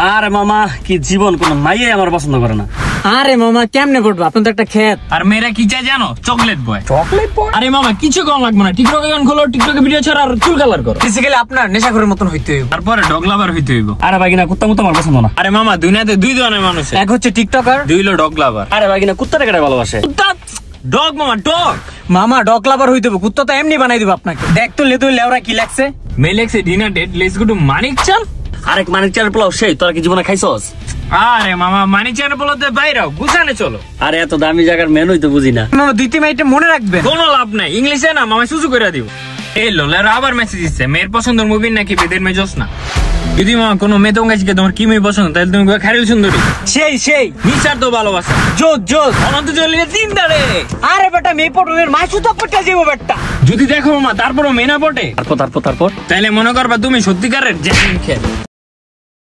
আরে মামা কি জীবন, কোন মাইয়ে আমার পছন্দ করে না। আরে মামা কেমনে পড়বো, আপনার তো একটা ক্ষেত। আর মেয়েরা কি চায় জানো? Chocolate boy. Chocolate boy? আরে মামা কিছু কম লাগবে না, টিকটকে গান খোলো, টিকটকে ভিডিও ছাড়া আর চুল কালার করো। বেসিক্যালি আপনার নেশাখোরের মতন হইতে হইব, তারপরে ডগ লাভার হইতে হইব। আরে ভাগিনা কুত্তা মুত্তা আমার পছন্দ না। আরে মামা দুনিয়াতে দুই ধরনের মানুষ, এক হচ্ছে টিকটকার, দুই হলো ডগ লাভার। আরে ভাগিনা কুত্তাটা কেটে ভালোবাসে। ডগ মামা ডগ। মামা ডগ লাভার হইতে হবে, কুত্তা তো এমনি বানাই দিব আপনাকে। দেখ তো লেদু লেওরা কি লাগছে। মেলেক্সে dinner date, let's go to Manik চাল। আরেক মানিক চালের পোলাও সেই, তোরা কি জীবনে খাইছস? আরে মামা মানিক চাল বলতে বাইরাও গুছানে চলো। আরে এত দামি জায়গার মেনুই তো বুঝি না। মামা 2-3 মিনিটে মনে রাখবেন। কোনো লাভ নাই, ইংলিশে না মামা সুজু করে দিব। এই লোলার আবার মেসেজ দিচ্ছে, মেয়ের পছন্দের মুভি নাকি বেদের মেয়ে জোস না। যদি মামা কোনো মেয়ে তো গাইছে তোমার কি মেয়ে পছন্দ, তাহলে তুমি খারিল সুন্দরী। সেই নিচার তো ভালোবাসা, জোস অনন্ত জলিয়ে চিন্তারে। আরে বেটা মেয়ে পটনের মাছু তো পটকা যাবো বেটা। যদি দেখো মামা তারপরও মেয়ে না পটে, তারপর তাইলে মনে করবা তুমি সত্যিকারের জেনুইন খেল।